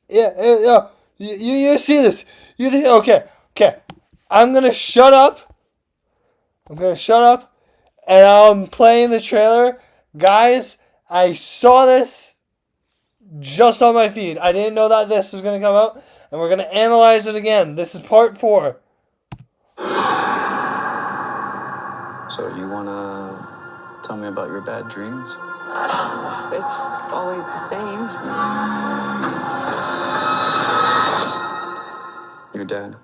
Yeah. You see this? You think? Okay. I'm gonna shut up. And I'm playing the trailer, guys. I saw this just on my feed. I didn't know that this was gonna come out, and we're gonna analyze it again. This is part 4. So you wanna tell me about your bad dreams? It's always the same. Your dad.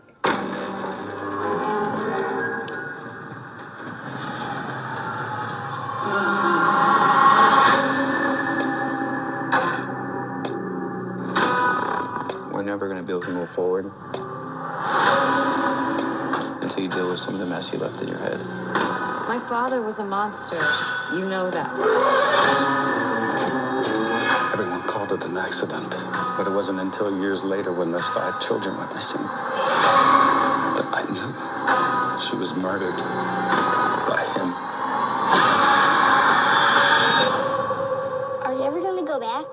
We're never gonna be able to move forward until you deal with some of the mess you left in your head. My father was a monster. You know that. Everyone called it an accident, but it wasn't until years later when those 5 children went missing that I knew she was murdered by him. Are you ever gonna go back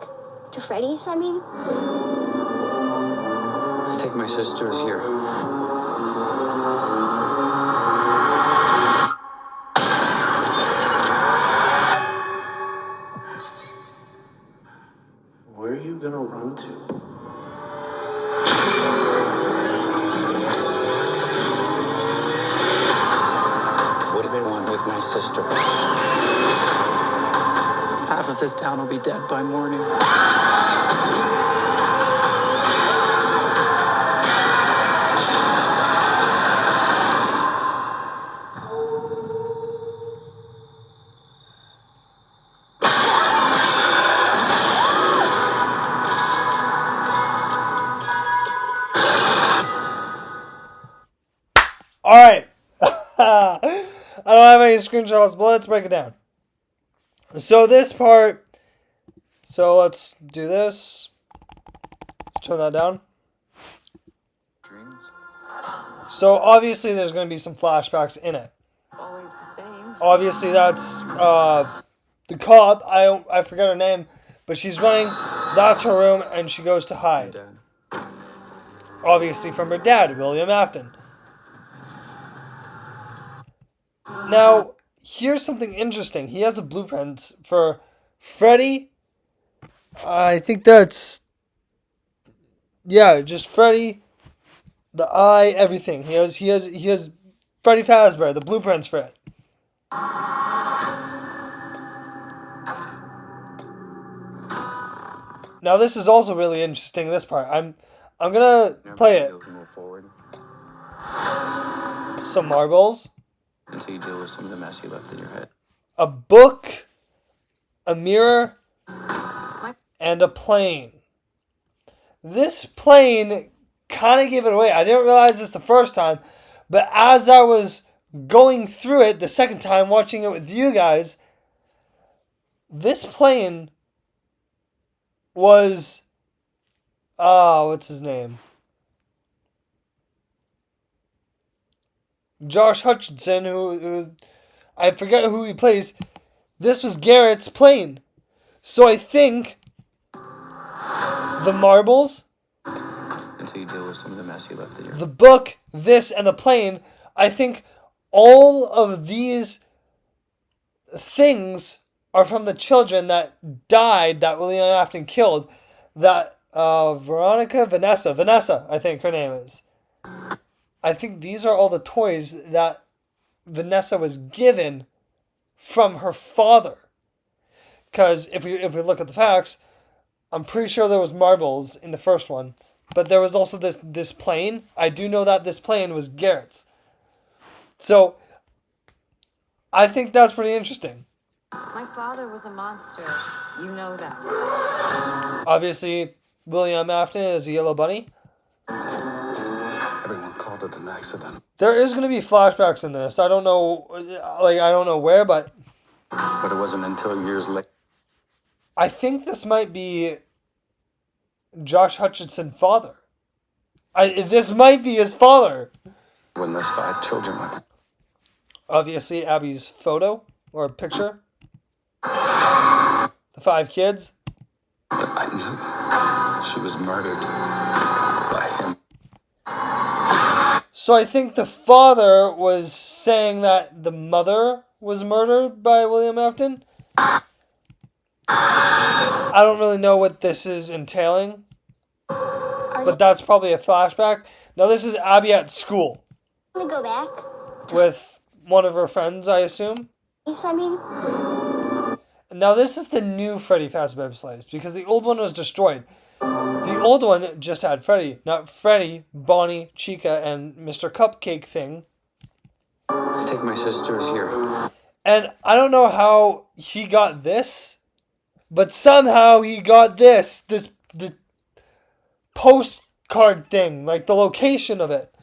to Freddy's, I mean? I think my sister is here. Where are you gonna run to? What do they want with my sister? Half of this town will be dead by morning. All right. I don't have any screenshots, but let's break it down. So this part. So let's do this. Turn that down. Dreams? So obviously there's going to be some flashbacks in it. Always the same. Obviously that's the cop. I forget her name, but she's running. That's her room, and she goes to Your hide. dad. Obviously from her dad, William Afton. Now, here's something interesting. He has the blueprints for Freddy. I think that's... Yeah, just Freddy, the eye, everything. He has Freddy Fazbear, the blueprints for it. Now this is also really interesting, this part. I'm gonna Never play gonna it. be able to move forward Some marbles, until you deal with some of the mess you left in your head. a book, a mirror, and a plane. This plane kind of gave it away. I didn't realize this the first time, but as I was going through it the second time, watching it with you guys, this plane was, what's his name? Josh Hutcherson, who I forget who he plays. This was Garrett's plane. So I think the marbles, Until you deal with some of the mess you left in your head. the book, this, and the plane, I think all of these things are from the children that died, that William Afton killed, that Vanessa, I think her name is. I think these are all the toys that Vanessa was given from her father. Because if we look at the facts, I'm pretty sure there was marbles in the first one, but there was also this plane. I do know that this plane was Garrett's. So I think that's pretty interesting. My father was a monster. You know that. Obviously, William Afton is a yellow bunny. Everyone called it an accident, There is going to be flashbacks in this. I don't know, I don't know where, but but it wasn't until years later. I think this might be Josh Hutcherson's father. This might be his father. When those 5 children went. Obviously, Abby's photo or picture. The 5 kids. That I knew She was murdered by him. So I think the father was saying that the mother was murdered by William Afton. I don't really know what this is entailing, but that's probably a flashback. Now this is Abby at school Gonna go back? with one of her friends, I assume. I mean, Now this is the new Freddy Fazbear's Place because the old one was destroyed. The old one just had Freddy, not Freddy, Bonnie, Chica, and Mr. Cupcake thing. I think my sister is here. And I don't know how he got this, but somehow he got this the postcard thing, like the location of it.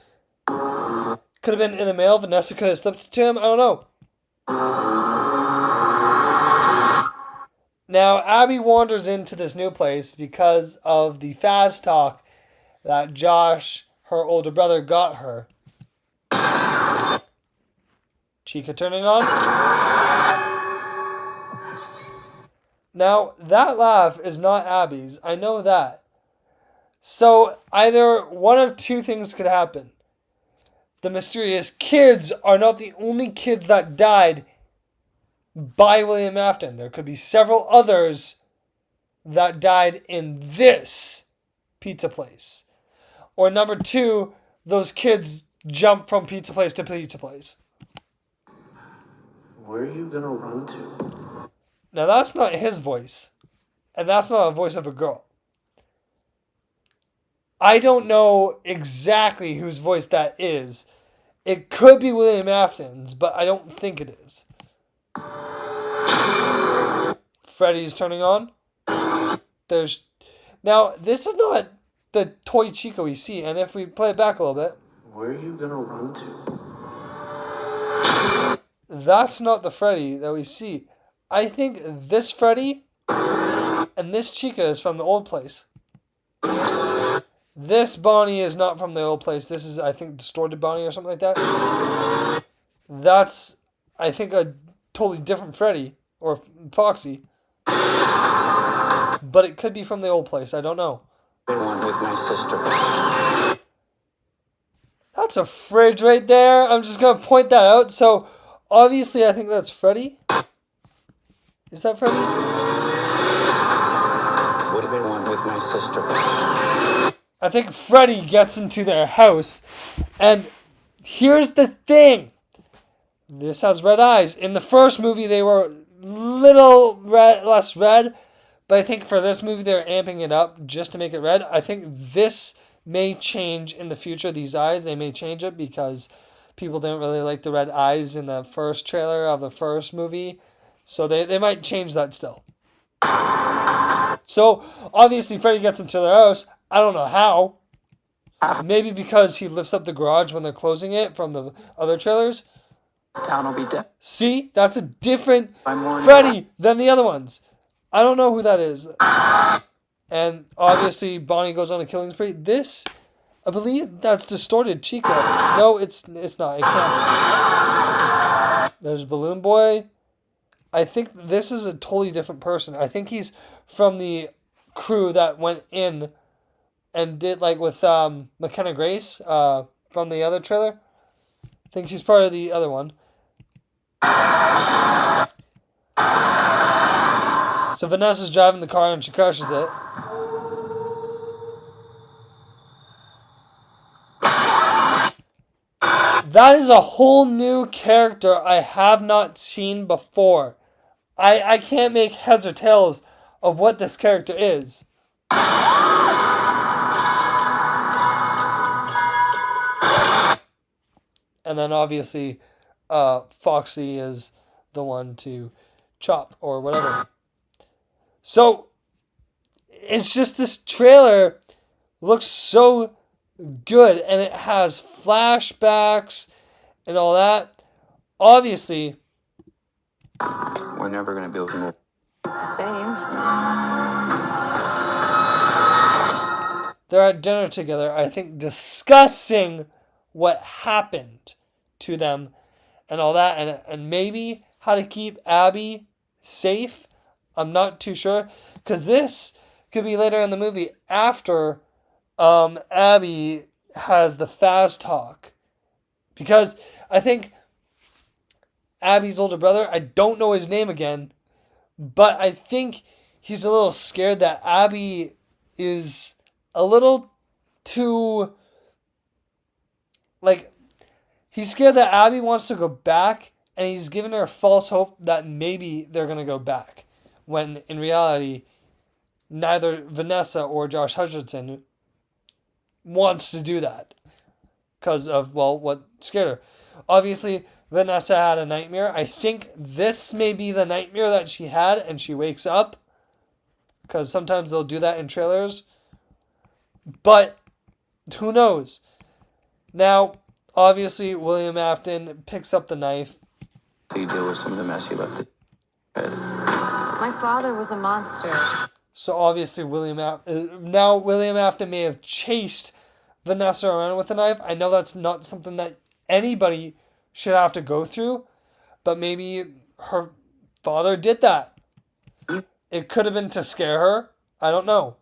Could have been in the mail. Vanessa could have slipped it to him. I don't know. Now, Abby wanders into this new place because of the Faz talk that Josh, her older brother, got her. Chica turning on. Now, that laugh is not Abby's. I know that. So, either one of two things could happen. The mysterious kids are not the only kids that died by William Afton. There could be several others that died in this pizza place. Or number two, those kids jump from pizza place to pizza place. Where are you gonna run to? Now that's not his voice. And that's not a voice of a girl. I don't know exactly whose voice that is. It could be William Afton's, but I don't think it is. Freddy's turning on. Now this is not the toy Chica we see, and if we play it back a little bit, Where are you gonna run to? that's not the Freddy that we see. I think this Freddy and this Chica is from the old place. This Bonnie is not from the old place. This is, I think, Distorted Bonnie or something like that. That's, I think, a totally different Freddy or Foxy. But it could be from the old place. I don't know. One with my sister. That's a fridge right there. I'm just going to point that out. So, obviously, I think that's Freddy. Is that Freddy? Would have been one with my sister. I think Freddy gets into their house. And here's the thing. This has red eyes. In the first movie, they were little less red. But I think for this movie, they're amping it up just to make it red. I think this may change in the future. These eyes, they may change it because people didn't really like the red eyes in the first trailer of the first movie. So they might change that still. So, obviously, Freddy gets into their house. I don't know how. Maybe because he lifts up the garage when they're closing it from the other trailers. This town will be dead. See? That's a different By morning. Freddy than the other ones. I don't know who that is. And obviously, Bonnie goes on a killing spree. This, I believe that's Distorted Chica. No, it's not. It can't be. There's Balloon Boy. I think this is a totally different person. I think he's from the crew that went in and did like with McKenna Grace from the other trailer. I think she's part of the other one. So Vanessa's driving the car and she crashes it. That is a whole new character I have not seen before. I can't make heads or tails of what this character is. And then obviously Foxy is the one to chop or whatever. So it's just this trailer looks so good and it has flashbacks and all that. Obviously, We're never going to be able to move. It's the same. they're at dinner together, I think, discussing what happened to them and all that, and maybe how to keep Abby safe. I'm not too sure, because this could be later in the movie after Abby has the fast talk. Because I think Abby's older brother, I don't know his name again, but I think he's a little scared that Abby is a little too, like, he's scared that Abby wants to go back, and he's giving her false hope that maybe they're going to go back. When in reality, neither Vanessa or Josh Hutcherson wants to do that. Because of, well, what scared her. Obviously, Vanessa had a nightmare. I think this may be the nightmare that she had, and she wakes up. Because sometimes they'll do that in trailers. But, who knows? Now, obviously, William Afton picks up the knife. You deal with some of the mess you left in head. My father was a monster. So obviously William Afton may have chased Vanessa around with a knife. I know that's not something that anybody should have to go through, but maybe her father did that. It could have been to scare her. I don't know.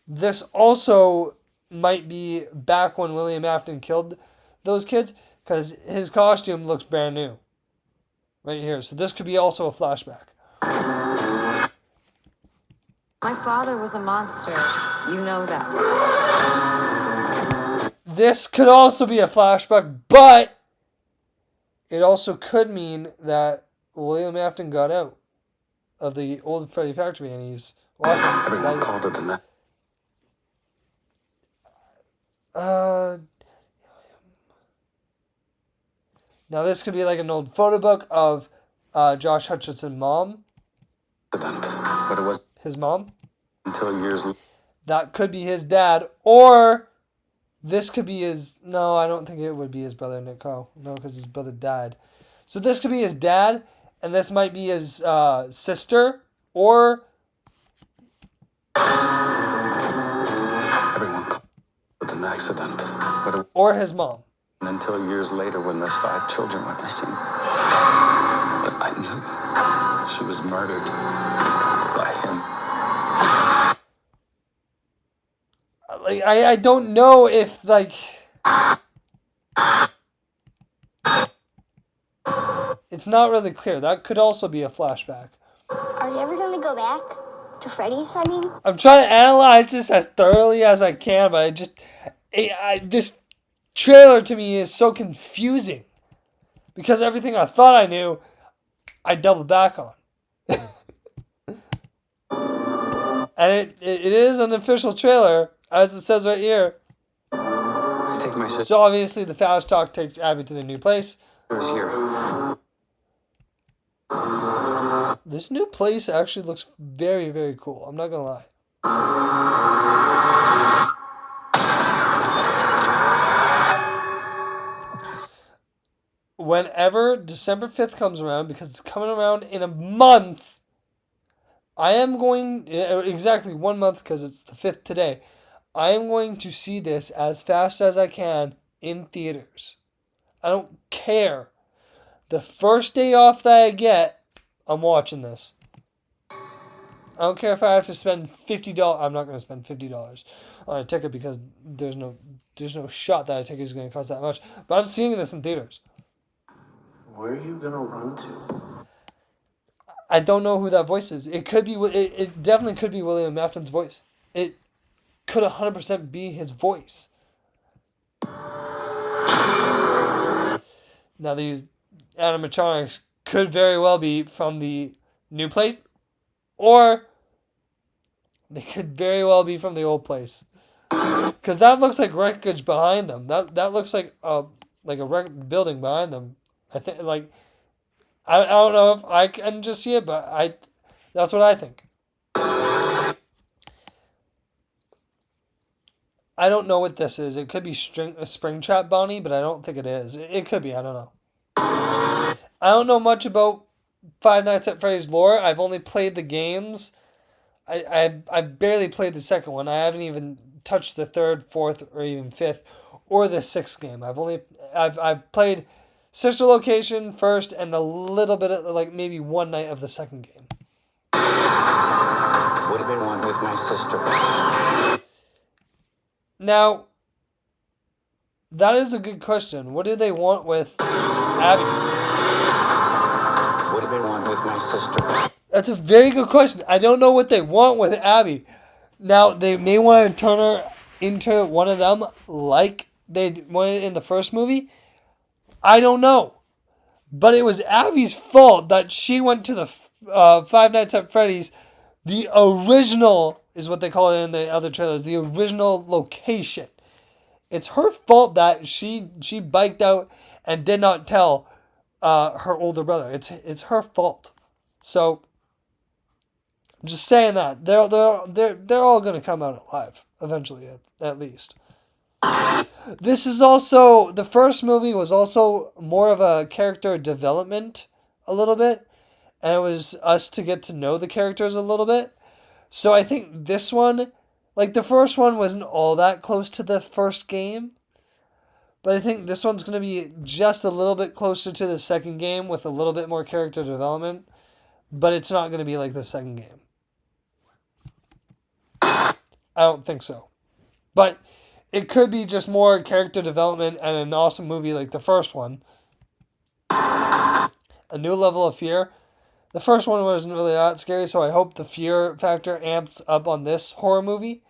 This also might be back when William Afton killed those kids, because his costume looks brand new. Right here. So this could be also a flashback. My father was a monster. You know that. This could also be a flashback, but it also could mean that William Afton got out of the old Freddy factory and he's walking. Everyone called it the next. Now this could be like an old photo book of Josh Hutcherson's mom. But it was His mom. until years later. That could be his dad, or this could be his. No, I don't think it would be his brother, Nick Carl. No, because his brother died. So this could be his dad, and this might be his sister, or Everyone called it an accident. But it or his mom. wasn't until years later when those 5 children went missing that I knew she was murdered by him. Like I don't know if like it's not really clear. That could also be a flashback. Are you ever gonna go back to Freddy's? I mean, I'm trying to analyze this as thoroughly as I can, but this trailer to me is so confusing because everything I thought I knew, I doubled back on. And it is an official trailer, as it says right here. I think my sister So obviously the fast talk takes Abby to the new place. is here. This new place actually looks very, very cool. I'm not gonna lie. Whenever December 5th comes around, because it's coming around in a month, I am going, exactly 1 month because it's the 5th today, I am going to see this as fast as I can in theaters. I don't care. The first day off that I get, I'm watching this. I don't care if I have to spend $50. I'm not going to spend $50 on a ticket because there's no shot that a ticket is going to cost that much. But I'm seeing this in theaters. Where are you gonna run to? I don't know who that voice is. It could be. It definitely could be William Afton's voice. It could 100% be his voice. Now these animatronics could very well be from the new place, or they could very well be from the old place. Because that looks like wreckage behind them. That looks like a building behind them. I think I don't know if I can just see it, but that's what I think. I don't know what this is. It could be a Springtrap Bonnie, but I don't think it is. It could be. I don't know. I don't know much about Five Nights at Freddy's lore. I've only played the games. I barely played the second one. I haven't even touched the third, fourth, or even fifth, or the sixth game. I've played Sister Location first and a little bit of maybe one night of the second game. What do they want with my sister? Now, that is a good question. What do they want with Abby? What do they want with my sister? That's a very good question. I don't know what they want with Abby. Now, they may want to turn her into one of them like they wanted in the first movie. I don't know. But it was Abby's fault that she went to the Five Nights at Freddy's. The original is what they call it in the other trailers. The original location. It's her fault that she biked out and did not tell her older brother. It's her fault. So I'm just saying that they're all gonna come out alive eventually, at least. This is also the first movie was also more of a character development a little bit, and it was us to get to know the characters a little bit. So I think this one, like the first one wasn't all that close to the first game, but I think this one's going to be just a little bit closer to the second game with a little bit more character development, but it's not going to be like the second game. I don't think so. But it could be just more character development and an awesome movie like the first one. A new level of fear. The first one wasn't really that scary, so I hope the fear factor amps up on this horror movie.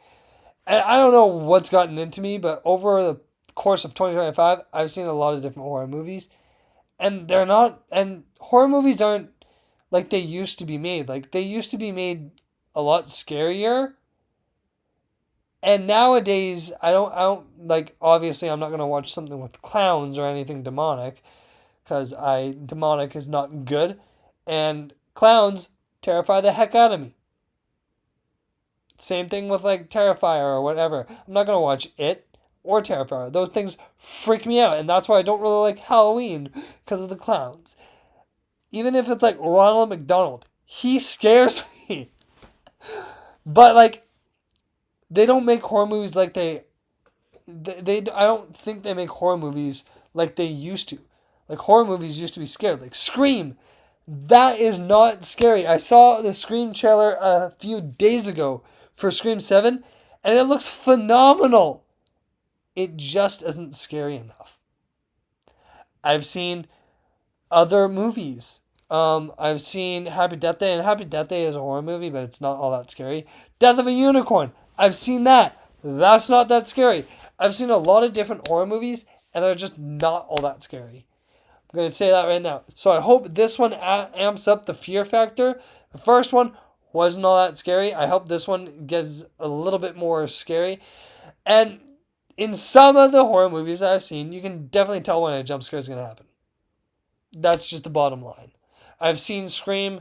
And I don't know what's gotten into me, but over the course of 2025, I've seen a lot of different horror movies. And horror movies aren't like they used to be made. Like, they used to be made a lot scarier. And nowadays, I don't like, obviously, I'm not going to watch something with clowns or anything demonic, because demonic is not good, and clowns terrify the heck out of me. Same thing with like Terrifier or whatever. I'm not going to watch it or Terrifier. Those things freak me out, and that's why I don't really like Halloween, because of the clowns. Even if it's like Ronald McDonald, he scares me. But like, they don't make horror movies like they I don't think they make horror movies like they used to. Like, horror movies used to be scary. Like Scream, that is not scary. I saw the Scream trailer a few days ago for Scream 7, and it looks phenomenal. It just isn't scary enough. I've seen other movies. I've seen Happy Death Day, and Happy Death Day is a horror movie, but it's not all that scary. Death of a Unicorn, I've seen that. That's not that scary. I've seen a lot of different horror movies, and they're just not all that scary. I'm going to say that right now. So I hope this one amps up the fear factor. The first one wasn't all that scary. I hope this one gets a little bit more scary. And in some of the horror movies that I've seen, you can definitely tell when a jump scare is going to happen. That's just the bottom line. I've seen Scream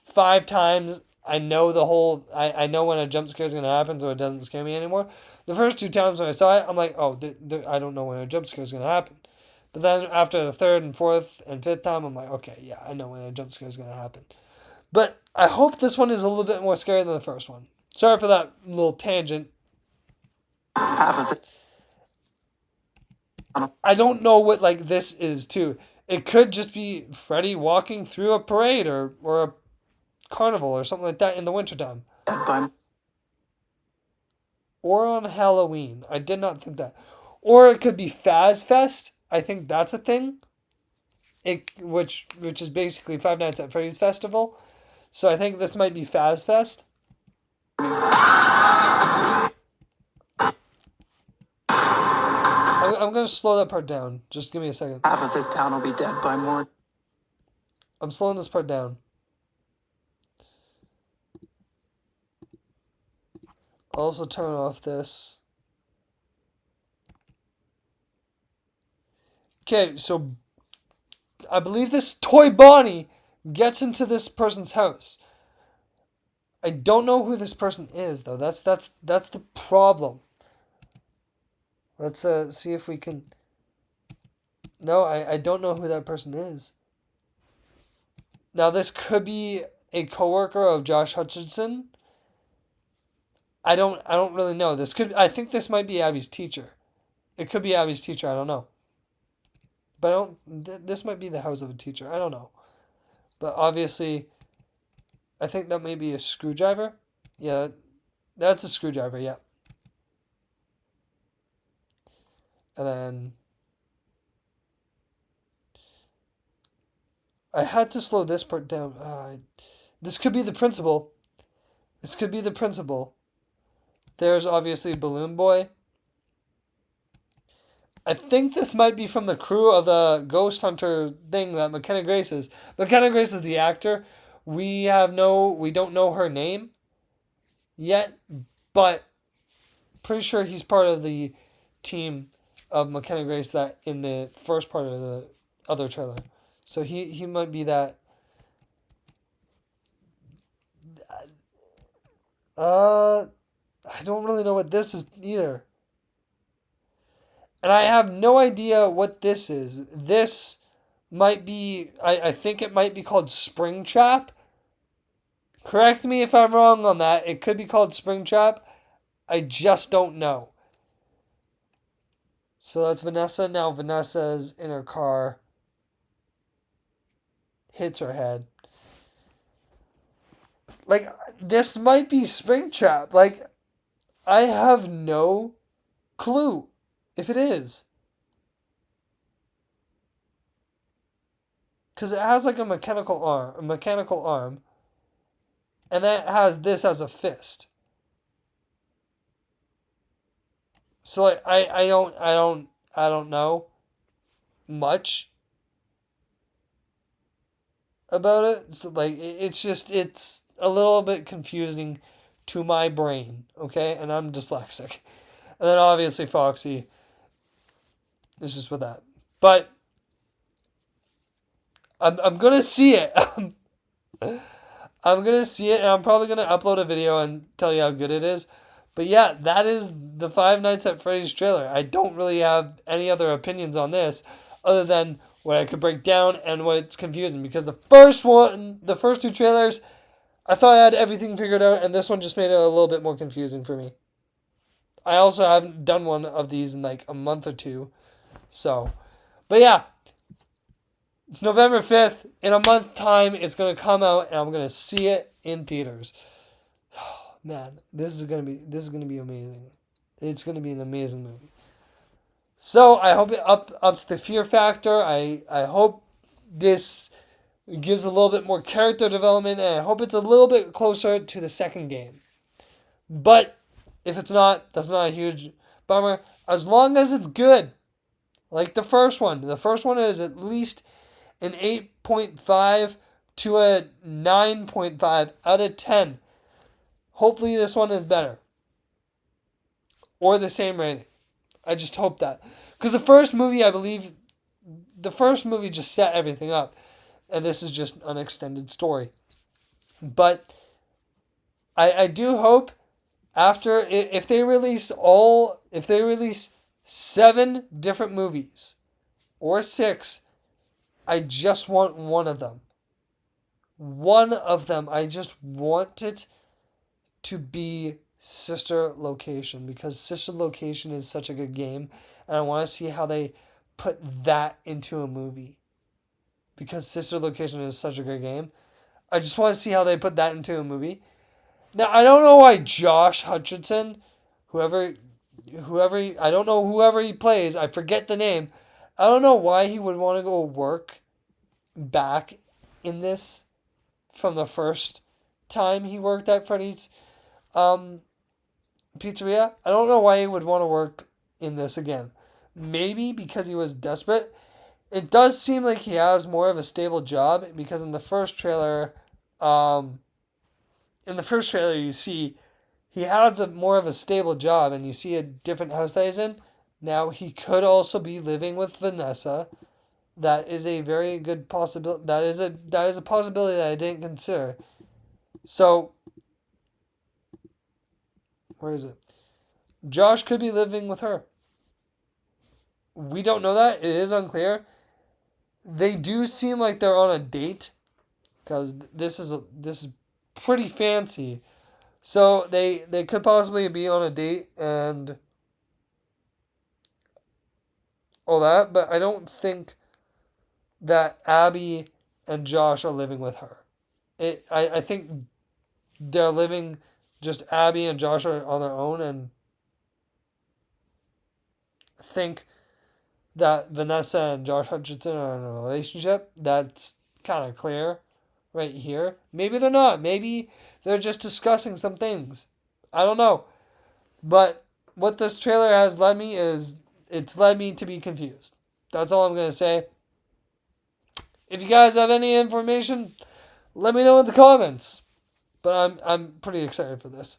5 times. I know I know when a jump scare is going to happen, so it doesn't scare me anymore. The first 2 times when I saw it, I'm like, oh, I don't know when a jump scare is going to happen. But then after the 3rd and 4th and 5th time, I'm like, okay, yeah, I know when a jump scare is going to happen. But I hope this one is a little bit more scary than the first one. Sorry for that little tangent. I don't know what like this is too. It could just be Freddy walking through a parade or a carnival or something like that in the wintertime. Or on Halloween. I did not think that. Or it could be Faz Fest. I think that's a thing. Which is basically Five Nights at Freddy's Festival. So I think this might be Faz Fest. I'm going to slow that part down. Just give me a second. Half of this town will be dead by morning. I'm slowing this part down. I'll also turn off this. Okay, so I believe this toy Bonnie gets into this person's house. I don't know who this person is though. That's the problem. Let's see if we can. No, I don't know who that person is. Now this could be a coworker of Josh Hutcherson. I don't really know. I think this might be Abby's teacher. It could be Abby's teacher. I don't know. But this might be the house of a teacher. I don't know. But obviously, I think that may be a screwdriver. Yeah, that's a screwdriver, yeah. And then I had to slow this part down. This could be the principal. This could be the principal. There's obviously Balloon Boy. I think this might be from the crew of the Ghost Hunter thing that McKenna Grace is. McKenna Grace is the actor. We don't know her name yet, but pretty sure he's part of the team of McKenna Grace that in the first part of the other trailer. So he might be that. I don't really know what this is either. And I have no idea what this is. This might be, I think it might be called Springtrap. Correct me if I'm wrong on that. It could be called Springtrap. I just don't know. So that's Vanessa. Now Vanessa's in her car. Hits her head. Like, this might be Springtrap. Like, I have no clue if it is. Because it has like a mechanical arm. And then it has this as a fist. So like I don't know much about it. So like it's a little bit confusing to my brain, okay? And I'm dyslexic. And then obviously Foxy is just with that. But I'm gonna see it. I'm gonna see it, and I'm probably gonna upload a video and tell you how good it is. But yeah, that is the Five Nights at Freddy's trailer. I don't really have any other opinions on this other than what I could break down and what it's confusing. Because the first two trailers, I thought I had everything figured out, and this one just made it a little bit more confusing for me. I also haven't done one of these in like a month or two. So, but yeah, it's November 5th. In a month's time, it's going to come out, and I'm going to see it in theaters. Man, this is going to be amazing. It's going to be an amazing movie. So, I hope it ups the fear factor. I hope this gives a little bit more character development, and I hope it's a little bit closer to the second game. But if it's not, that's not a huge bummer. As long as it's good. Like the first one. The first one is at least an 8.5 to a 9.5 out of 10. Hopefully this one is better. Or the same rating. I just hope that. Because the first movie, I believe, just set everything up. And this is just an extended story. But I do hope after, if they release 7 different movies, or 6, I just want one of them. One of them. I just want it to be Sister Location, because Sister Location is such a good game, and I want to see how they put that into a movie. Because Sister Location is such a good game. I just want to see how they put that into a movie. Now, I don't know why Josh Hutcherson, whoever he plays, I forget the name. I don't know why he would want to go work back in this from the first time he worked at Freddy's Pizzeria. I don't know why he would want to work in this again. Maybe because he was desperate. It does seem like he has more of a stable job, because in the first trailer, you see he has more of a stable job, and you see a different house that he's in. Now, he could also be living with Vanessa. That is a very good possibility. That is a possibility that I didn't consider. So, where is it? Josh could be living with her. We don't know that. It is unclear. They do seem like they're on a date, because this is pretty fancy. So they could possibly be on a date and all that, but I don't think that Abby and Josh are living with her. I think they're living just Abby and Josh are on their own and think that Vanessa and Josh Hutcherson are in a relationship. That's kind of clear right here. Maybe they're not. Maybe they're just discussing some things. I don't know. But what this trailer has led me is it's led me to be confused. That's all I'm going to say. If you guys have any information, let me know in the comments. But I'm pretty excited for this.